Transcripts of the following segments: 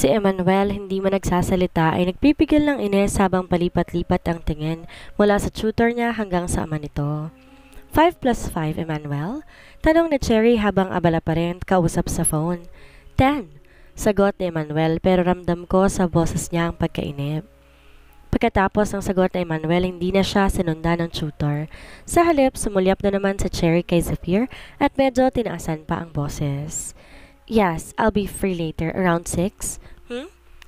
Si Emmanuel, hindi man nagsasalita, ay nagpipigil ng ines habang palipat-lipat ang tingin mula sa tutor niya hanggang sa ama nito. 5 plus 5, Emmanuel? Tanong ni Cherry habang abala pa rin kausap sa phone. 10. Sagot ni Emmanuel pero ramdam ko sa boses niya ang pagkainip. Pagkatapos ng sagot ni Emmanuel, hindi na siya sinundan ng tutor. Sa halip, sumulyap na naman sa Cherry kay Zephyr at medyo tinaasan pa ang boses. Yes, I'll be free later, around 6.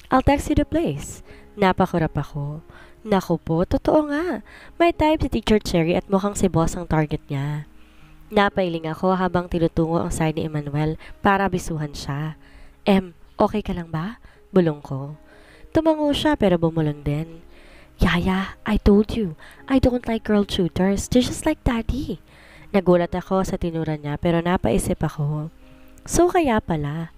I'll text you the place. Napakurap ako. Naku po, totoo nga. May type si Teacher Cherry at mukhang si boss ang target niya. Napailing ako habang tinutungo ang side ni Emmanuel para bisuhan siya. Okay ka lang ba? Bulong ko. Tumango siya pero bumulong din. Yaya, I told you, I don't like girl tutors. They're just like daddy. Nagulat ako sa tinura niya pero napaisip ako. So kaya pala.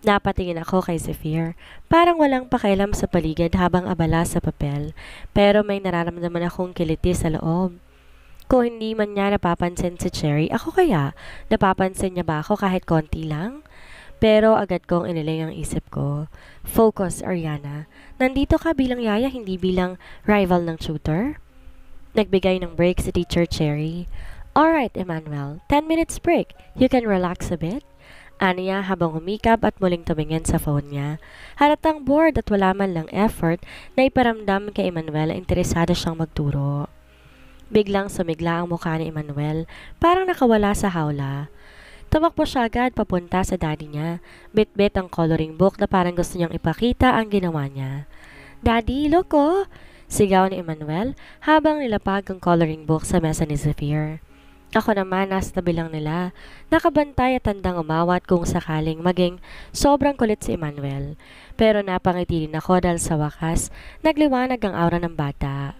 Napatingin ako kay Zephyr. Parang walang pakialam sa paligid habang abala sa papel. Pero may nararamdaman akong kiliti sa loob. Kung hindi man niya napapansin si Cherry, ako kaya? Napapansin niya ba ako kahit konti lang? Pero agad kong iniling ang isip ko. Focus, Ariana. Nandito ka bilang yaya, hindi bilang rival ng tutor? Nagbigay ng break si Teacher Cherry. Alright, Emmanuel. 10 minutes break. You can relax a bit? Ano niya habang humikap at muling tumingin sa phone niya. Halatang bored at wala man lang effort na iparamdam kay Emmanuel na interesado siyang magturo. Biglang sumigla ang mukha ni Emmanuel, parang nakawala sa hawla. Tumakbo siya agad papunta sa daddy niya. Bit-bit ang coloring book na parang gusto niyang ipakita ang ginawa niya. Daddy, look oh! Sigaw ni Emmanuel habang nilapag ang coloring book sa mesa ni Zephyr. Ako naman nasa tabi lang nila, nakabantay at tandang umawat kung sakaling maging sobrang kulit si Emmanuel. Pero napangiti din ako dahil sa wakas, nagliwanag ang aura ng bata.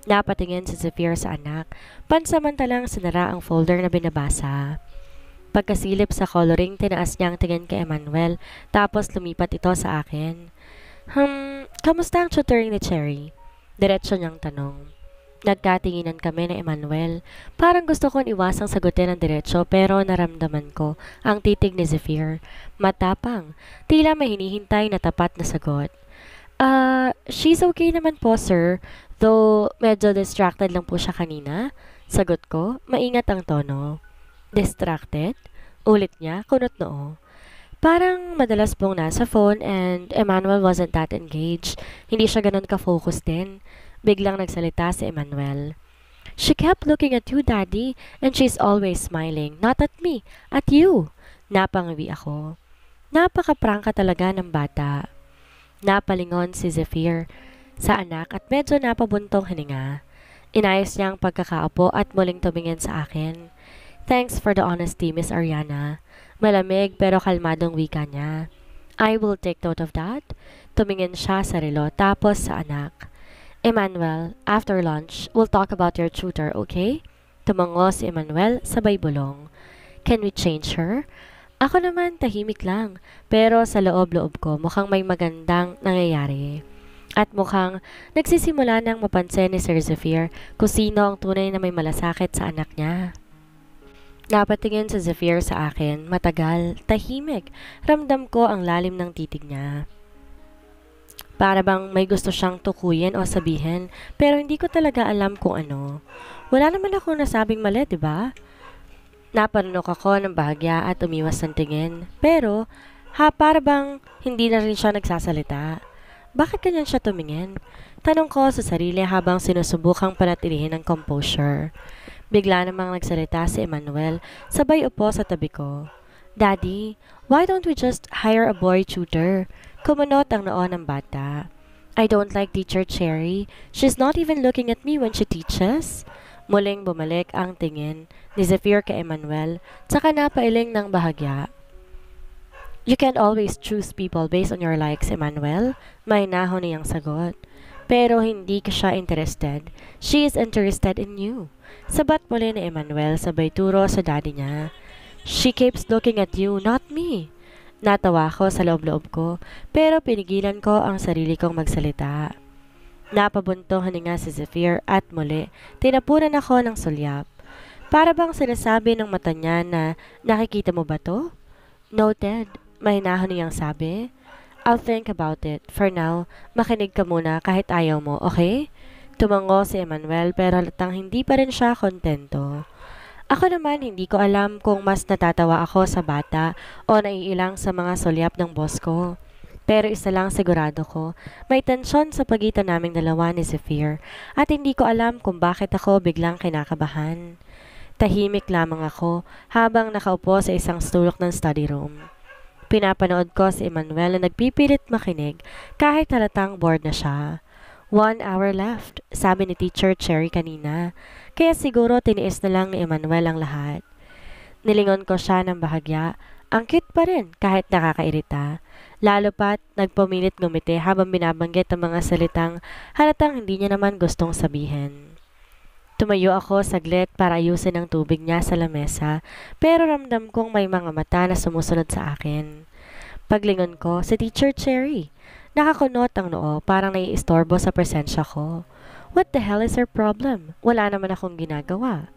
Napatingin si Zephyr sa anak, pansamantalang sinara ang folder na binabasa. Pagkasilip sa coloring, tinaas niya ang tingin kay Emmanuel, tapos lumipat ito sa akin. Kamusta ang tutoring ni Cherry? Diretso niyang tanong. Nagkatinginan kami ni Emmanuel. Parang gusto kong iwasang sagutin ng diretso pero naramdaman ko ang titig ni Zephyr. Matapang. Tila may hinihintay na tapat na sagot. She's okay naman po, sir. Though medyo distracted lang po siya kanina. Sagot ko, maingat ang tono. Distracted? Ulit niya, kunot noo. Parang madalas pong nasa phone and Emmanuel wasn't that engaged. Hindi siya ganun ka-focus din. Biglang nagsalita si Emmanuel. She kept looking at you, Daddy, and she's always smiling. Not at me, at you. Napangawi ako. Napaka-prangka talaga ng bata. Napalingon si Zephyr sa anak at medyo napabuntong hininga. Inayos niya ang pagkakaupo at muling tumingin sa akin. Thanks for the honesty, Miss Ariana. Malamig pero kalmadong wika niya. I will take note of that. Tumingin siya sa relo tapos sa anak. Emmanuel, after lunch, we'll talk about your tutor, okay? Tumango si Emmanuel sabay bulong. Can we change her? Ako naman tahimik lang, pero sa loob-loob ko mukhang may magandang nangyayari. At mukhang nagsisimula nang mapansin ni Sir Zephyr kung sino ang tunay na may malasakit sa anak niya. Napatingin si Zephyr sa akin, matagal, tahimik. Ramdam ko ang lalim ng titig niya. Para bang may gusto siyang tukuyin o sabihin, pero hindi ko talaga alam kung ano. Wala naman akong nasabing mali, di ba? Napanunok ako ng bahagya at umiwas ng tingin. Pero, para bang hindi na rin siya nagsasalita. Bakit ganyan siya tumingin? Tanong ko sa sarili habang sinusubukang panatilihin ang composure. Bigla namang nagsalita si Emmanuel, sabay upo sa tabi ko. Daddy, why don't we just hire a boy tutor? Kumunot ang noo ng bata. I don't like Teacher Cherry. She's not even looking at me when she teaches. Muling bumalik ang tingin ni Zephyr kay Emmanuel, tsaka napailing ng bahagya. You can't always choose people based on your likes, Emmanuel. May nahon niyang sagot. Pero hindi ka siya interested. She is interested in you. Sabat muli ni Emmanuel sabay turo sa daddy niya. She keeps looking at you, not me. Natawa ko sa loob-loob ko, pero pinigilan ko ang sarili kong magsalita. Napabuntong hininga si Zephyr at muli, tinapunan ako ng sulyap. Para bang sinasabi ng mata niya na, nakikita mo ba to? Noted, may nahon niyang sabi. I'll think about it. For now, makinig ka muna kahit ayaw mo, okay? Tumango si Emmanuel pero halatang hindi pa rin siya kontento. Ako naman hindi ko alam kung mas natatawa ako sa bata o naiilang sa mga sulyap ng boss ko. Pero isa lang sigurado ko, may tensyon sa pagitan naming dalawa ni Zephyr at hindi ko alam kung bakit ako biglang kinakabahan. Tahimik lamang ako habang nakaupo sa isang sulok ng study room. Pinapanood ko si Emmanuel na nagpipilit makinig kahit halatang bored na siya. 1 hour left, sabi ni Teacher Cherry kanina. Kaya siguro tiniis na lang ni Emmanuel ang lahat. Nilingon ko siya ng bahagya. Ang cute pa rin kahit nakakairita. Lalo pat nagpumilit ngumiti habang binabanggit ang mga salitang halatang hindi niya naman gustong sabihin. Tumayo ako saglit para ayusin ang tubig niya sa lamesa pero ramdam kong may mga mata na sumusunod sa akin. Paglingon ko, si Teacher Cherry. Nakakunot ang noo, parang naiistorbo sa presensya ko. What the hell is her problem? Wala naman akong ginagawa.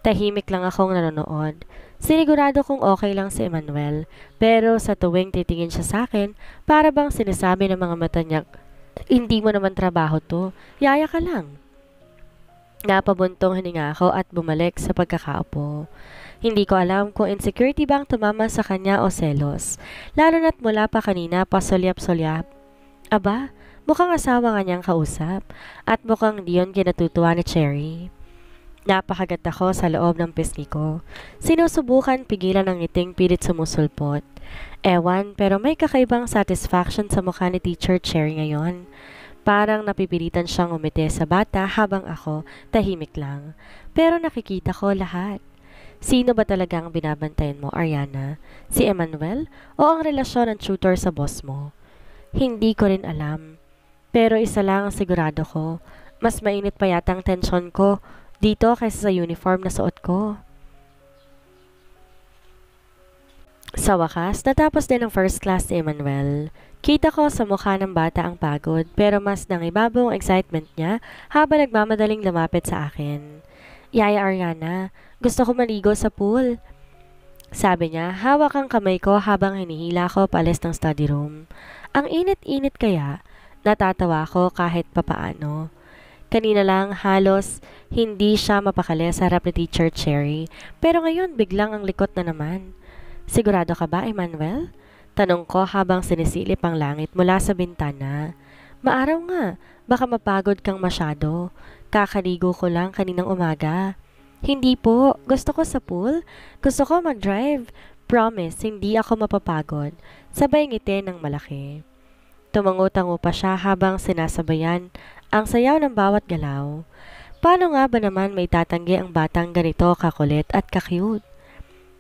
Tahimik lang akong nanonood. Sinigurado kong okay lang si Emmanuel, pero sa tuwing titingin siya sa akin, para bang sinasabi ng mga mata niya, hindi mo naman trabaho to, yaya ka lang. Napabuntong hininga ako at bumalik sa pagkakaupo. Hindi ko alam kung insecurity ba ang tumama sa kanya o selos, lalo na't mula pa kanina pasulyap-sulyap. Aba, mukhang asawa nga niyang kausap at mukhang di yun kinatutuwa ni Cherry. Napakagat ako sa loob ng pisngi ko. Sinusubukan pigilan ng ngiting pilit sumusulpot. Ewan, pero may kakaibang satisfaction sa mukha ni Teacher Cherry ngayon. Parang napipilitan siyang umiti sa bata habang ako tahimik lang. Pero nakikita ko lahat. Sino ba talagang binabantayan mo, Ariana? Si Emmanuel o ang relasyon ng tutor sa boss mo? Hindi ko rin alam. Pero isa lang ang sigurado ko. Mas mainit pa yata ang tensyon ko dito kaysa sa uniform na suot ko. Sa wakas, natapos din ang first class ni Emmanuel. Kita ko sa mukha ng bata ang pagod pero mas nangibabaw ang excitement niya habang nagmamadaling lumapit sa akin. Yaya Ariana, gusto ko maligo sa pool. Sabi niya, hawak ang kamay ko habang hinihila ko paalis ng study room. Ang init-init kaya, natatawa ko kahit papaano. Kanina lang halos hindi siya mapakali sa harap ni Teacher Cherry, pero ngayon biglang ang likot na naman. Sigurado ka ba, Emmanuel? Tanong ko habang sinisilip ang langit mula sa bintana. Maaraw nga, baka mapagod kang masyado. Kakaligo ko lang kaninang umaga. Hindi po, gusto ko sa pool. Gusto ko mag-drive. Promise, hindi ako mapapagod. Sabay ngiti ng malaki. Tumango-tango pa siya habang sinasabayan ang sayaw ng bawat galaw. Paano nga ba naman may tatanggi ang batang ganito kakulit at kakyut?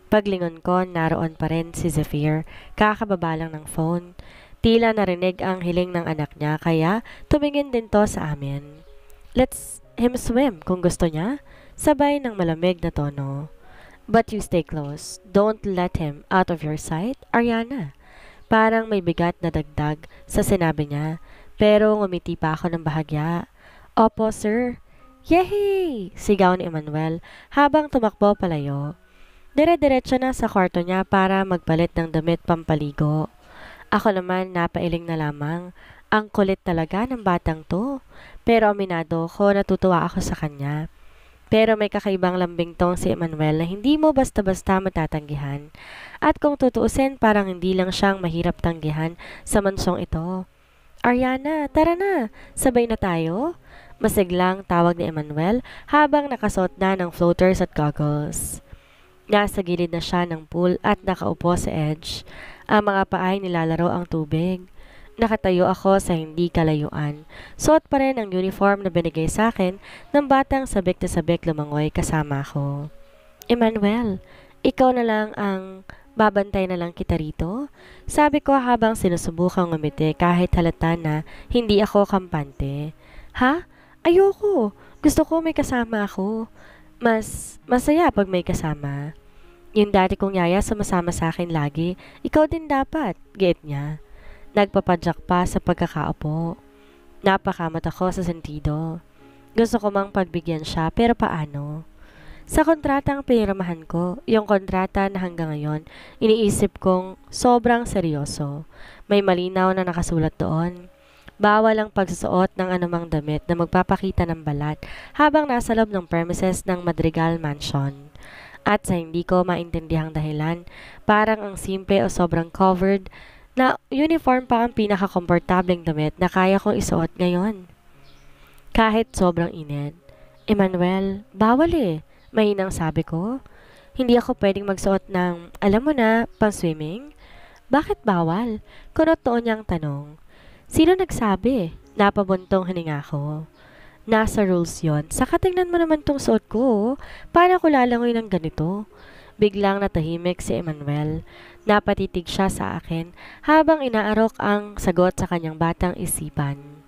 Paglingon ko, naroon pa rin si Zephyr, kakababa lang ng phone. Tila narinig ang hiling ng anak niya kaya tumingin din to sa amin. Let's him swim kung gusto niya, sabay ng malamig na tono. But you stay close. Don't let him out of your sight, Ariana. Parang may bigat na dagdag sa sinabi niya, pero ngumiti pa ako ng bahagya. Opo, sir. Yehey! Sigaw ni Emmanuel habang tumakbo palayo. Dire-diretso na sa kwarto niya para magpalit ng damit pampaligo. Ako naman napailing na lamang. Ang kulit talaga ng batang to. Pero aminado ko natutuwa ako sa kanya. Pero may kakaibang lambing tong si Emmanuel na hindi mo basta-basta matatanggihan. At kung tutuusin parang hindi lang siyang mahirap tanggihan sa mansong ito. Ariana, tara na! Sabay na tayo? Masiglang tawag ni Emmanuel habang nakasuot na ng floaters at goggles. Nasa gilid na siya ng pool at nakaupo sa edge. Ang mga paay nilalaro ang tubig. Nakatayo ako sa hindi kalayuan. Suot pa rin ang uniform na binigay sa akin ng batang sabik na sabik lumangoy kasama ko. Emmanuel, ikaw na lang ang babantay na lang kita rito? Sabi ko habang sinusubukang ngumiti kahit halata na hindi ako kampante. Ha? Ayoko. Gusto ko may kasama ako. Mas masaya pag may kasama. Yung dati kong yaya sumasama sa akin lagi, ikaw din dapat, giit niya. Nagpapadyak pa sa pagkakaupo. Napakamot ako sa sentido. Gusto ko mang pagbigyan siya pero paano? Sa kontratang pinirmahan ko, yung kontrata na hanggang ngayon, iniisip kong sobrang seryoso. May malinaw na nakasulat doon. Bawal ang pagsusuot ng anumang damit na magpapakita ng balat habang nasa loob ng premises ng Madrigal Mansion. At sa hindi ko maintindihang dahilan, parang ang simple o sobrang covered na uniform pa ang pinaka-komportableng damit na kaya kong isuot ngayon. Kahit sobrang init. Emmanuel, bawal eh. Mahinang sabi ko. Hindi ako pwedeng magsuot ng, alam mo na, pang-swimming? Bakit bawal? Kunot noon niyang tanong. Sino nagsabi? Napabuntong hininga ko. Nasa rules yon. Saka tingnan mo naman tong suot ko. Oh. Paano ko lalangoy ng ganito? Biglang natahimik si Emmanuel. Napatitig siya sa akin habang inaarok ang sagot sa kanyang batang isipan.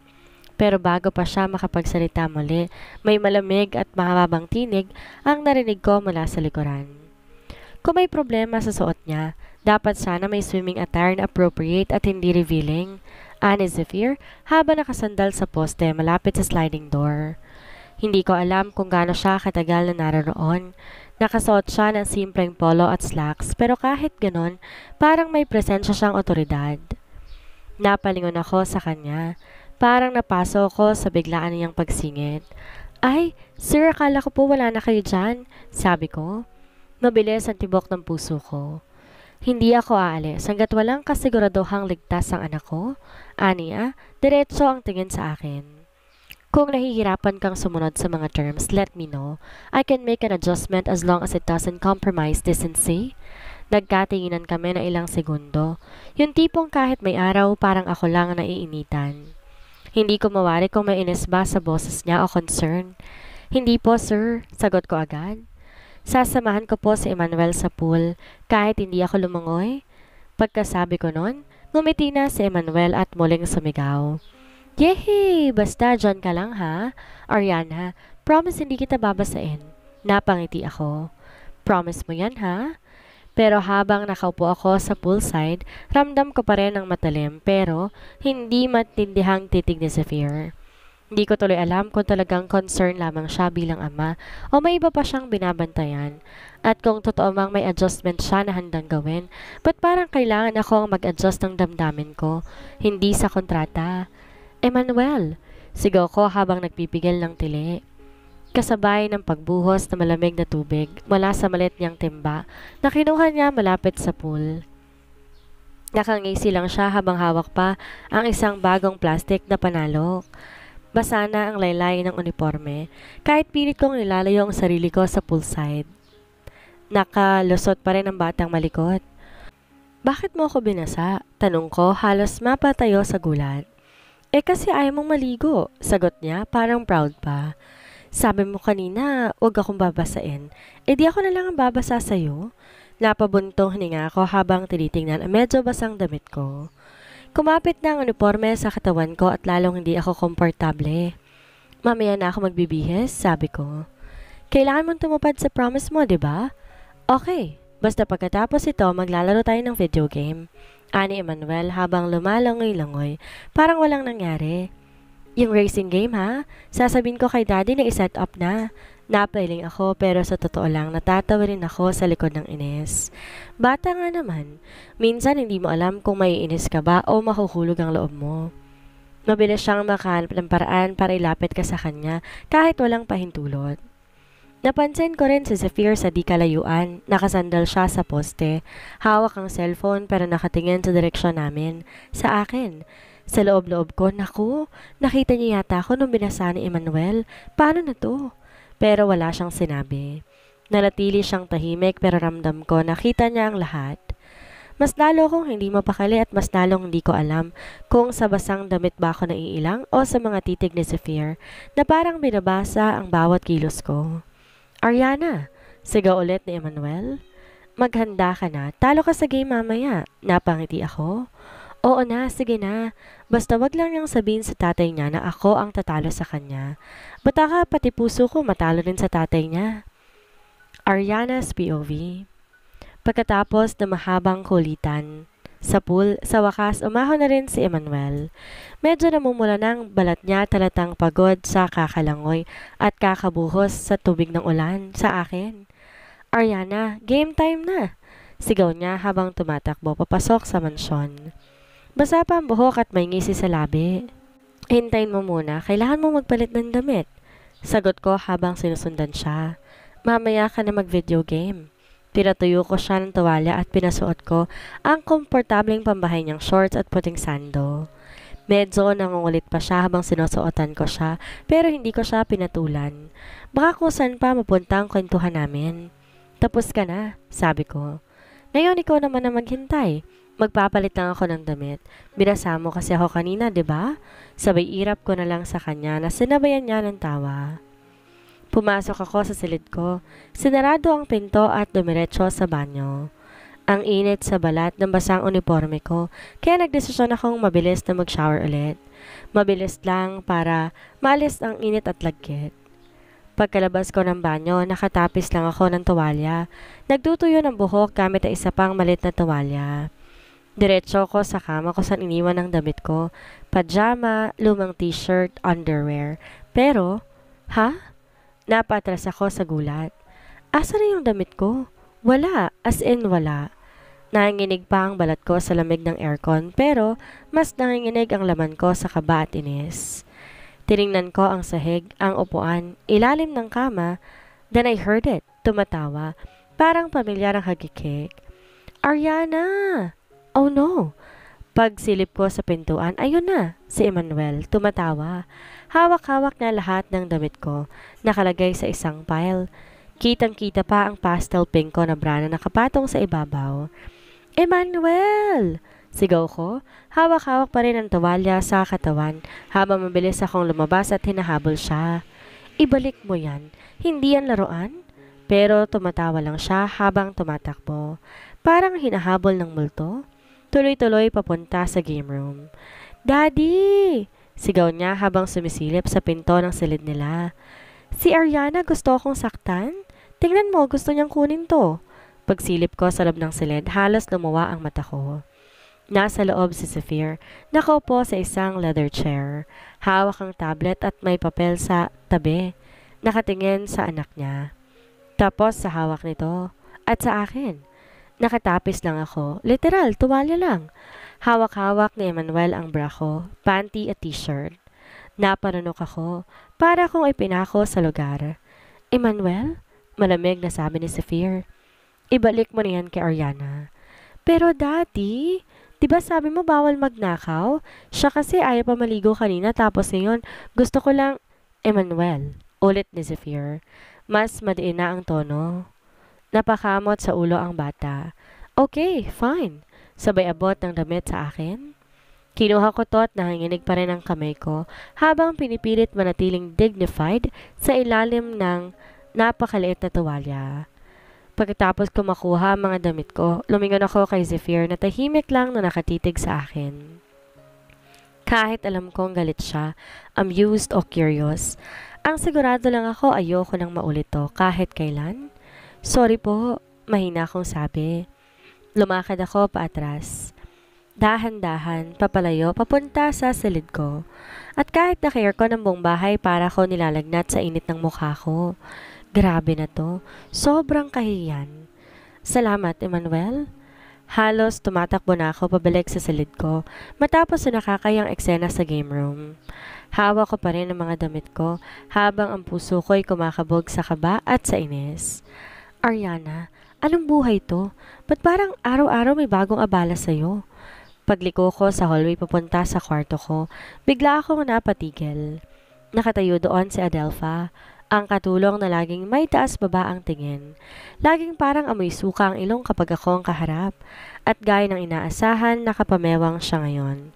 Pero bago pa siya makapagsalita muli, may malamig at mahabang tinig ang narinig ko mula sa likuran. Kung may problema sa suot niya, dapat sana may swimming attire na appropriate at hindi revealing, ani Zephyr habang nakasandal sa poste malapit sa sliding door. Hindi ko alam kung gaano siya katagal na naroon. Nakasuot siya ng simpleng polo at slacks pero kahit ganon, parang may presensya siyang otoridad. Napalingon ako sa kanya. Parang napaso ko sa biglaan niyang pagsingit. Ay, sir, akala ko po wala na kayo dyan, sabi ko. Mabilis ang tibok ng puso ko. Hindi ako aalis hanggat walang kasiguraduhang ligtas ang anak ko. Aniya, diretso ang tingin sa akin. Kung nahihirapan kang sumunod sa mga terms, let me know. I can make an adjustment as long as it doesn't compromise decency. Nagkatinginan kami na ilang segundo. Yung tipong kahit may araw, parang ako lang ang naiinitan. Hindi ko mawari kung may inis ba sa boses niya o concern. Hindi po, sir. Sagot ko agad. Sasamahan ko po si Emmanuel sa pool kahit hindi ako lumangoy. Pagkasabi ko nun, ngumiti na si Emmanuel at muling sumigaw. Yehey! Basta dyan ka lang ha. Ariana, promise hindi kita babasain. Napangiti ako. Promise mo yan ha? Pero habang nakaupo ako sa poolside, ramdam ko pa rin ang matalim pero hindi matindihang titig ni Zephyr. Hindi ko tuloy alam kung talagang concern lamang siya bilang ama o may iba pa siyang binabantayan. At kung totoo mang may adjustment siya na handang gawin, ba't parang kailangan ako ang mag-adjust ng damdamin ko, hindi sa kontrata? Emmanuel, sigaw ko habang nagpipigil ng tili. Kasabay ng pagbuhos na malamig na tubig mula sa maliit niyang timba na kinuha niya malapit sa pool. Nakangisi lang siya habang hawak pa ang isang bagong plastic na panalok. Basa na ang laylay ng uniforme kahit pilit kong nilalayo ang sarili ko sa poolside. Nakalusot pa rin ang batang malikot. Bakit mo ako binasa? Tanong ko halos mapatayo sa gulat. Kasi ayaw mong maligo, sagot niya parang proud pa. Sabi mo kanina, huwag akong babasain. Di ako na lang ang babasa sa'yo. Napabuntong hininga ako habang tinitingnan ang medyo basang damit ko. Kumapit na ang uniforme sa katawan ko at lalong hindi ako komportable. Mamaya na ako magbibihis, sabi ko. Kailangan mong tumupad sa promise mo, di ba? Okay, basta pagkatapos ito maglalaro tayo ng video game. Ani Emmanuel habang lumalangoy-langoy, parang walang nangyari. Yung racing game ha? Sasabihin ko kay daddy na iset up na. Napailing ako pero sa totoo lang natatawa rin ako sa likod ng inis. Bata nga naman. Minsan hindi mo alam kung may inis ka ba o mahuhulog ang loob mo. Mabilis siyang makahanap ng paraan para ilapit ka sa kanya kahit walang pahintulot. Napansin ko rin si Zephyr sa di kalayuan. Nakasandal siya sa poste. Hawak ang cellphone pero nakatingin sa direksyon namin. Sa akin. Sa loob-loob ko, naku, nakita niya yata ako nung binasa ni Emmanuel. Paano na to? Pero wala siyang sinabi. Nanatili siyang tahimik pero ramdam ko nakita niya ang lahat. Mas lalo kong hindi mapakali at mas lalong hindi ko alam kung sa basang damit ba ako naiilang o sa mga titig ni Zephyr na parang binabasa ang bawat kilos ko. Ariana, sigaw ulit ni Emmanuel. Maghanda ka na, talo ka sa game mamaya. Napangiti ako. Oo na, sige na. Basta wag lang niyang sabihin sa tatay niya na ako ang tatalo sa kanya. Baka pati puso ko matalo rin sa tatay niya. Ariana's POV. Pagkatapos na mahabang kulitan, Sa pool, sa wakas, umahon na rin si Emmanuel. Medyo namumula ng balat niya talatang pagod sa kakalangoy at kakabuhos sa tubig ng ulan sa akin. Ariana, game time na! Sigaw niya habang tumatakbo papasok sa mansyon. Basa pa ang buhok at may ngisi sa labi. Hintayin mo muna, kailangan mo magpalit ng damit. Sagot ko habang sinusundan siya. Mamaya ka na mag-video game. Pinatuyo ko siya ng tuwalya at pinasuot ko ang komportableng pambahay niyang shorts at puting sando. Medyo nangungulit pa siya habang sinusuotan ko siya pero hindi ko siya pinatulan. Baka kung saan pa mapunta ang kwentuhan namin. Tapos ka na, sabi ko. Ngayon ikaw naman na maghintay. Magpapalit lang ako ng damit. Binasa mo kasi ako kanina, 'di ba? Sabay irap ko na lang sa kanya na sinabayan niya ng tawa. Pumasok ako sa silid ko. Sinarado ang pinto at dumiretso sa banyo. Ang init sa balat ng basang uniforme ko, kaya nagdesisyon akong mabilis na mag-shower ulit. Mabilis lang para maalis ang init at lagkit. Pagkalabas ko ng banyo, nakatapis lang ako ng tuwalya. Nagtutuyo ng buhok gamit ang isa pang malit na tuwalya. Diretso ko sa kama ko saan iniwan ang damit ko. Pajama, lumang t-shirt, underwear. Pero, napatras ako sa gulat. Asa na yung damit ko? Wala, as in wala. Nanginginig pa ang balat ko sa lamig ng aircon pero mas nanginginig ang laman ko sa kaba at inis. Tiningnan ko ang sahig, ang upuan, ilalim ng kama. Then I heard it, tumatawa. Parang pamilyar ang hagikik. Ariana! Oh no! Pagsilip ko sa pintuan, ayun na, si Emmanuel, tumatawa. Hawak-hawak na lahat ng damit ko, nakalagay sa isang pile. Kitang-kita pa ang pastel pink ko na bra na nakapatong sa ibabaw. Emmanuel! Sigaw ko, hawak-hawak pa rin ang tuwalya sa katawan habang mabilis akong lumabas at hinahabol siya. Ibalik mo yan, hindi yan laruan? Pero tumatawa lang siya habang tumatakbo. Parang hinahabol ng multo. Tuloy-tuloy papunta sa game room. Daddy! Sigaw niya habang sumisilip sa pinto ng silid nila. Si Ariana gusto akong saktan? Tingnan mo, gusto niyang kunin to. Pagsilip ko sa loob ng silid, halos lumuwa ang mata ko. Nasa loob si Zephyr, nakaupo sa isang leather chair. Hawak ang tablet at may papel sa tabi. Nakatingin sa anak niya. Tapos sa hawak nito at sa akin. Nakatapis lang ako. Literal, tuwalya lang. Hawak-hawak ni Emmanuel ang bra ko, panty at t-shirt. Napanunok ako, para akong ipinako sa lugar. Emmanuel? Malamig na sabi ni Zephyr. Ibalik mo na yan kay Ariana. Pero daddy, diba sabi mo bawal magnakaw? Siya kasi ayaw pa maligo kanina tapos ngayon gusto ko lang... Emmanuel, ulit ni Zephyr. Mas madiin na ang tono. Napakamot sa ulo ang bata. Okay, fine. Sabay abot ng damit sa akin. Kinuha ko to at nanginginig pa rin ang kamay ko habang pinipilit manatiling dignified sa ilalim ng napakaliit na tuwalya. Pagkatapos ko makuha ang mga damit ko, lumingon ako kay Zephyr na tahimik lang na nakatitig sa akin. Kahit alam kong galit siya, amused o curious, ang sigurado lang ako ayoko nang maulit to kahit kailan. Sorry po, mahina akong sabi. Lumakad ako paatras. Dahan-dahan, papalayo, papunta sa silid ko. At kahit naka-aircon ang buong bahay para ko nilalagnat sa init ng mukha ko. Grabe na to, sobrang kahiyan. Salamat, Emmanuel. Halos tumatakbo na ako pabalik sa silid ko matapos sa nakakayang eksena sa game room. Hawak ko pa rin ang mga damit ko habang ang puso ko'y kumakabog sa kaba at sa inis. Ariana, anong buhay to? Ba't parang araw-araw may bagong abala sa'yo? Pagliko ko sa hallway papunta sa kwarto ko, bigla akong napatigil. Nakatayo doon si Adelpha, ang katulong na laging may taas-baba ang tingin. Laging parang amoy suka ang ilong kapag ako ang kaharap. At gaya ng inaasahan, nakapamewang siya ngayon.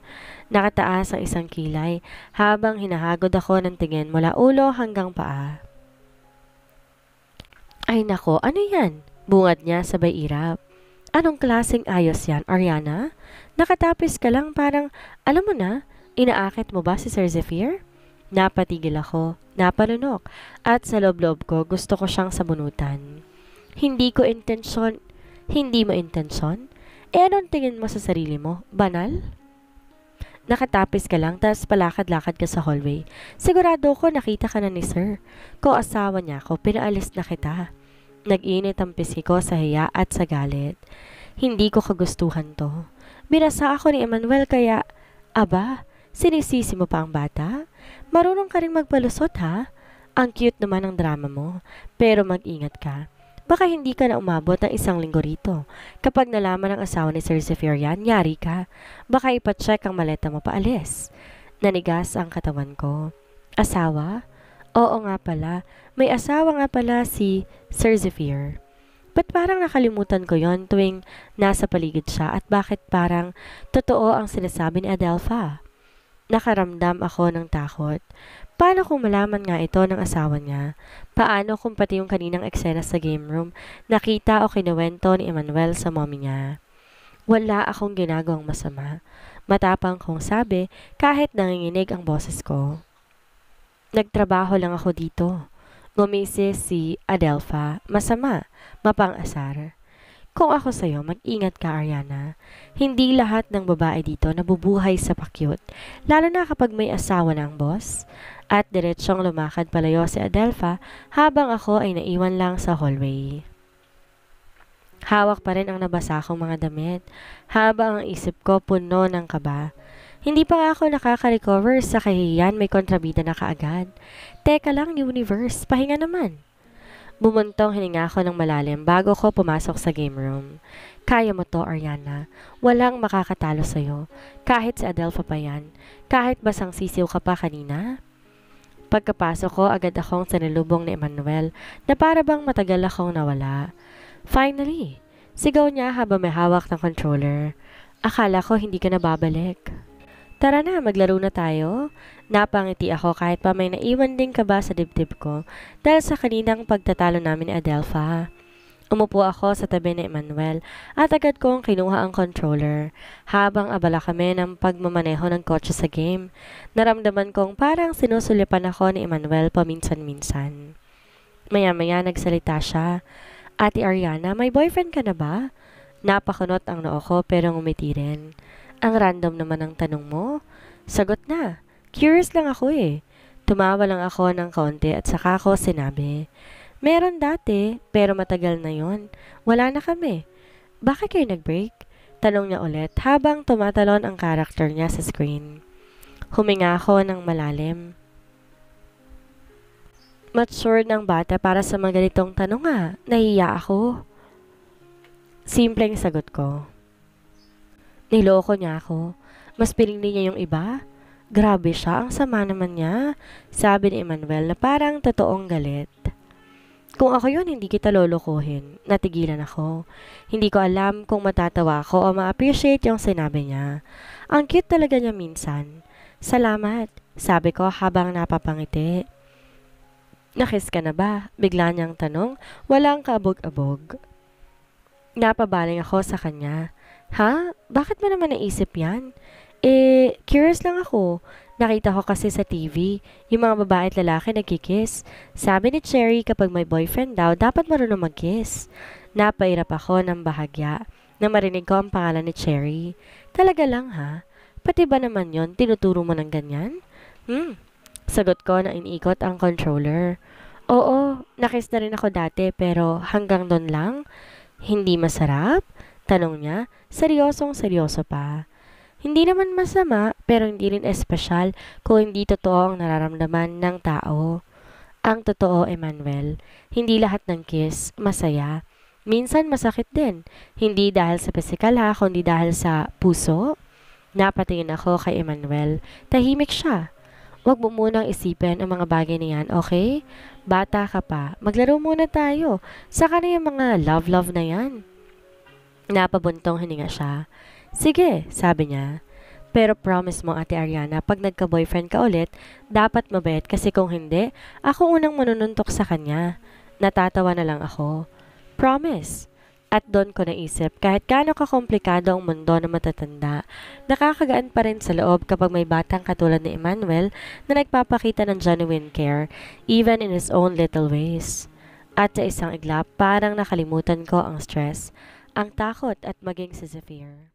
Nakataas ang isang kilay habang hinahagod ako ng tingin mula ulo hanggang paa. Ay nako, ano yan? Bungad niya sabay irap. Anong klaseng ayos yan, Ariana? Nakatapis ka lang parang, alam mo na, inaakit mo ba si Sir Zephyr? Napatigil ako, napanunok, at sa loob-loob ko gusto ko siyang sabunutan. Hindi mo intensyon? Anong tingin mo sa sarili mo? Banal? Nakatapis ka lang, tapos palakad-lakad ka sa hallway. Sigurado ko nakita ka na ni sir. Kung asawa niya ako, pinaalis na kita. Nag-init ang pisi ko sa hiya at sa galit. Hindi ko kagustuhan to. Binasa ako ni Emmanuel kaya, aba, sinisisi mo pa ang bata? Marunong ka rin magpalusot ha? Ang cute naman ng drama mo, pero mag-ingat ka. Baka hindi ka na umabot ng 1 linggo rito. Kapag nalaman ng asawa ni Sir Zephyr yan, yari ka. Baka ipacheck ang maleta mo paalis. Nanigas ang katawan ko. Asawa? Oo nga pala. May asawa nga pala si Sir Zephyr. Ba't parang nakalimutan ko yon tuwing nasa paligid siya at bakit parang totoo ang sinasabi ni Adelpha? Nakaramdam ako ng takot. Paano kung malaman nga ito ng asawa niya? Paano kung pati yung kaninang eksena sa game room nakita o kinuwento ni Emmanuel sa mommy niya? Wala akong ginagawang masama. Matapang kong sabi kahit nanginginig ang boses ko. Nagtrabaho lang ako dito. Gumisis si Adelpha. Masama. Mapang-asar. Kung ako sa'yo, mag-ingat ka, Ariana. Hindi lahat ng babae dito nabubuhay sa pakyut, lalo na kapag may asawa na ang boss. At diretsyong lumakad palayo si Adelpha habang ako ay naiwan lang sa hallway. Hawak pa rin ang nabasa kong mga damit, habang ang isip ko puno ng kaba. Hindi pa nga ako nakaka-recover sa kahihiyan, may kontrabida na kaagad. Teka lang, universe, pahinga naman. Bumuntong hininga ko ng malalim bago ko pumasok sa game room. Kaya mo to, Ariana. Walang makakatalo sa'yo. Kahit si Adelpha pa yan. Kahit basang sisiw ka pa kanina. Pagkapasok ko, agad akong sinalubong ni Emmanuel na para bang matagal akong nawala. Finally, sigaw niya habang may hawak ng controller. Akala ko hindi ka na babalik. Tara na, maglaro na tayo. Napangiti ako kahit pa may naiwan din kaba sa dibdib ko dahil sa kaninang pagtatalo namin ni Adelpha. Umupo ako sa tabi ni Emmanuel at agad kong kinuha ang controller. Habang abala kami ng pagmamaneho ng kotse sa game, naramdaman kong parang sinusulipan ako ni Emmanuel paminsan-minsan. Maya-maya nagsalita siya. Ate Ariana, may boyfriend ka na ba? Napakunot ang noo ko pero ngumiti rin. Ang random naman ang tanong mo. Sagot na. Curious lang ako eh. Tumawa lang ako ng kaunti at saka ko sinabi, meron dati, pero matagal na yon. Wala na kami. Bakit kayo nag-break? Tanong niya ulit habang tumatalon ang karakter niya sa screen. Huminga ako ng malalim. Mature ng bata para sa mga ganitong tanong nga. Nahiya ako. Simpleng sagot ko. Niloko niya ako. Mas pinili niya yung iba. Grabe siya, ang sama naman niya. Sabi ni Emmanuel na parang totoong galit. Kung ako yun, hindi kita lolokohin. Natigilan ako. Hindi ko alam kung matatawa ako o ma-appreciate yung sinabi niya. Ang cute talaga niya minsan. Salamat, sabi ko habang napapangiti. Nakiss ka na ba? Bigla niyang tanong. Walang kaabog-abog. Napabaling ako sa kanya. Ha? Bakit mo naman naisip yan? Curious lang ako. Nakita ko kasi sa TV, yung mga babae at lalaki nagkikiss. Sabi ni Cherry kapag may boyfriend daw, dapat marunong mag-kiss. Napairap ako ng bahagya na marinig ko ang pangalan ni Cherry. Talaga lang ha? Pati ba naman yon tinuturo mo ng ganyan? Sagot ko na iniikot ang controller. Oo, nakiss na rin ako dati pero hanggang doon lang. Hindi masarap? Tanong niya, seryosong-seryoso pa. Hindi naman masama, pero hindi rin espesyal kung hindi totoo ang nararamdaman ng tao. Ang totoo, Emmanuel, hindi lahat ng kiss masaya. Minsan masakit din. Hindi dahil sa pisikal ha, kundi dahil sa puso. Napatingin ako kay Emmanuel. Tahimik siya. Huwag mo munang isipin ang mga bagay na yan, okay? Bata ka pa. Maglaro muna tayo. Saka na yung mga love-love na yan. Napabuntong hininga siya. Sige, sabi niya. Pero promise mo, Ate Ariana, pag nagka-boyfriend ka ulit, dapat mabait kasi kung hindi, ako unang manununtok sa kanya. Natatawa na lang ako. Promise. At doon ko naisip, kahit gaano kakomplikado ang mundo na matatanda, nakakagaan pa rin sa loob kapag may batang katulad ni Emmanuel na nagpapakita ng genuine care, even in his own little ways. At sa isang iglap, parang nakalimutan ko ang stress. ang takot at maging si Zephyr.